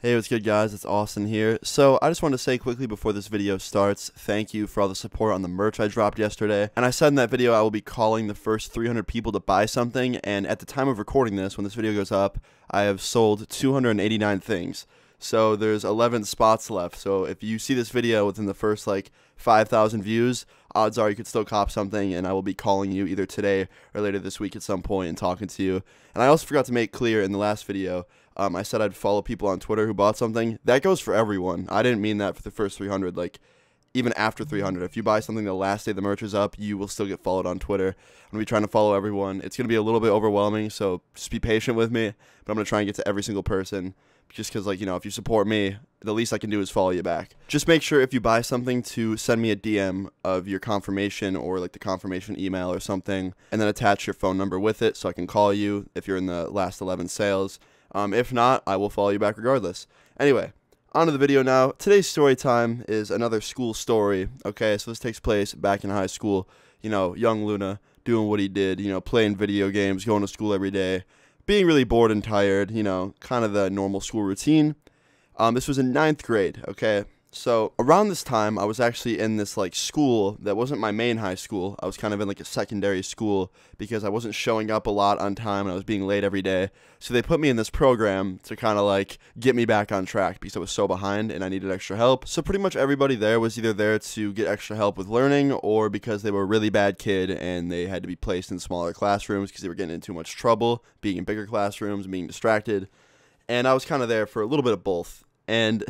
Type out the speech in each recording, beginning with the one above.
Hey, what's good, guys? It's Austin here. So I just want to say quickly before this video starts, thank you for all the support on the merch I dropped yesterday. And I said in that video I will be calling the first 300 people to buy something, and at the time of recording this, when this video goes up, I have sold 289 things. So there's 11 spots left. So if you see this video within the first 5,000 views, odds are you could still cop something, and I will be calling you either today or later this week at some point and talking to you. And I also forgot to make clear in the last video, I said I'd follow people on Twitter who bought something. That goes for everyone. I didn't mean that for the first 300. Even after 300, if you buy something the last day the merch is up, you will still get followed on Twitter. I'm going to be trying to follow everyone. It's going to be a little bit overwhelming, so just be patient with me. But I'm going to try and get to every single person. Just because, if you support me, the least I can do is follow you back. Just make sure if you buy something to send me a DM of your confirmation or the confirmation email or something, and then attach your phone number with it so I can call you if you're in the last 11 sales. If not, I will follow you back regardless. Anyway, on to the video now. Today's story time is another school story. Okay, so this takes place back in high school. Young Luna doing what he did, playing video games, going to school every day, being really bored and tired, kind of the normal school routine. This was in 9th grade, okay? So around this time, I was actually in this school that wasn't my main high school. I was kind of in a secondary school because I wasn't showing up a lot on time and I was being late every day. So they put me in this program to kind of get me back on track because I was so behind and I needed extra help. So pretty much everybody there was either there to get extra help with learning or because they were a really bad kid and they had to be placed in smaller classrooms because they were getting in too much trouble, being in bigger classrooms, being distracted. And I was kind of there for a little bit of both. And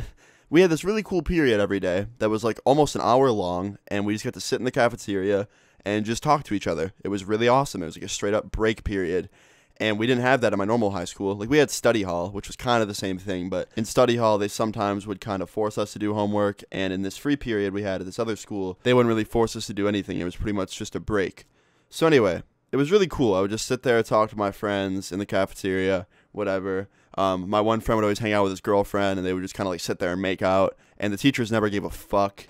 we had this really cool period every day that was almost an hour long, and we just got to sit in the cafeteria and just talk to each other. It was really awesome. It was a straight up break period, and we didn't have that in my normal high school. We had study hall, which was kind of the same thing, but in study hall, they sometimes would kind of force us to do homework, and in this free period we had at this other school, they wouldn't really force us to do anything. It was pretty much just a break. So anyway, it was really cool. I would just sit there, talk to my friends in the cafeteria, whatever. My one friend would always hang out with his girlfriend, and they would just kind of sit there and make out, and the teachers never gave a fuck.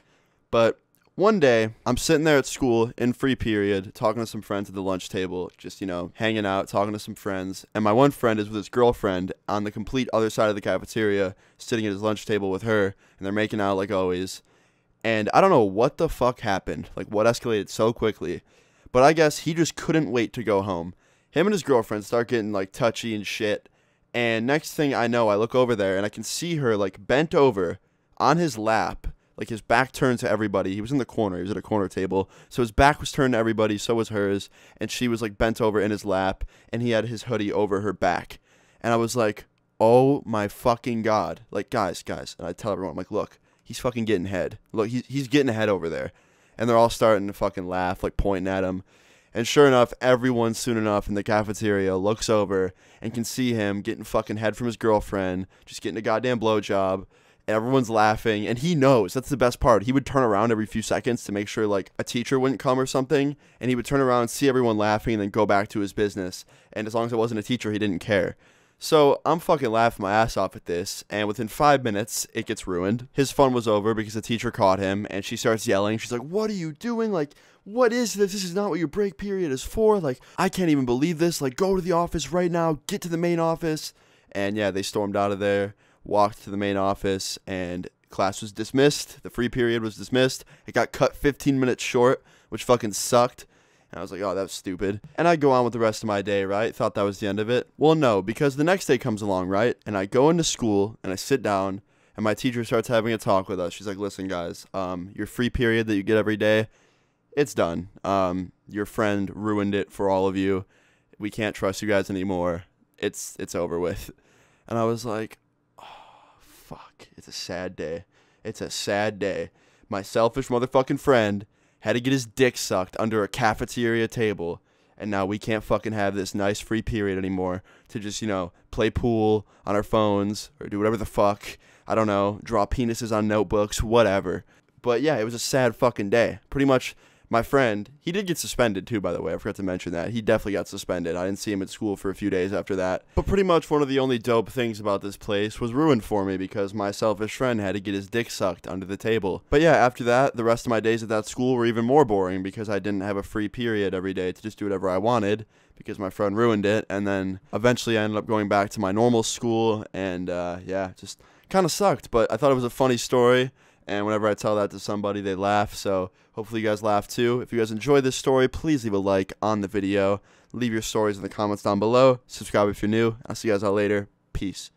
But one day, I'm sitting there at school in free period, talking to some friends at the lunch table, just, hanging out, talking to some friends, and my one friend is with his girlfriend on the complete other side of the cafeteria, sitting at his lunch table with her, and they're making out like always. And I don't know what the fuck happened, what escalated so quickly, but I guess he just couldn't wait to go home. Him and his girlfriend start getting, touchy and shit. And next thing I know, I look over there, and I can see her, bent over on his lap, his back turned to everybody. He was in the corner. He was at a corner table. So his back was turned to everybody, so was hers. And she was, bent over in his lap, and he had his hoodie over her back. And I was like, oh, my fucking God. Guys. And I tell everyone, look, he's fucking getting head. Look, he's getting head over there. And they're all starting to fucking laugh, pointing at him. And sure enough, everyone soon enough in the cafeteria looks over and can see him getting fucking head from his girlfriend, just getting a goddamn blowjob, and everyone's laughing, and he knows. That's the best part. He would turn around every few seconds to make sure, a teacher wouldn't come or something, and he would turn around, see everyone laughing, and then go back to his business. And as long as it wasn't a teacher, he didn't care. So I'm fucking laughing my ass off at this, and within 5 minutes, it gets ruined. His fun was over because the teacher caught him, and she starts yelling. She's like, what are you doing? What is this? This is not what your break period is for. I can't even believe this. Go to the office right now. Get to the main office. And yeah, they stormed out of there, walked to the main office, and class was dismissed. The free period was dismissed. It got cut 15 minutes short, which fucking sucked. And I was like, oh, that was stupid. And I go on with the rest of my day, right? Thought that was the end of it. Well, no, because the next day comes along, right? And I go into school, and I sit down, and my teacher starts having a talk with us. She's like, listen, guys, your free period that you get every day, it's done. Your friend ruined it for all of you. We can't trust you guys anymore. It's over with. And I was like, oh, fuck. It's a sad day. It's a sad day. My selfish motherfucking friend had to get his dick sucked under a cafeteria table, and now we can't fucking have this nice free period anymore to just, play pool on our phones or do whatever the fuck. I don't know, draw penises on notebooks, whatever. But yeah, it was a sad fucking day. Pretty much, my friend, he did get suspended too, by the way. I forgot to mention that. He definitely got suspended. I didn't see him at school for a few days after that. But pretty much one of the only dope things about this place was ruined for me because my selfish friend had to get his dick sucked under the table. But yeah, after that, the rest of my days at that school were even more boring because I didn't have a free period every day to just do whatever I wanted because my friend ruined it. And then eventually I ended up going back to my normal school and yeah, just kind of sucked, but I thought it was a funny story. And whenever I tell that to somebody, they laugh. So hopefully you guys laugh too. If you guys enjoyed this story, please leave a like on the video. Leave your stories in the comments down below. Subscribe if you're new. I'll see you guys all later. Peace.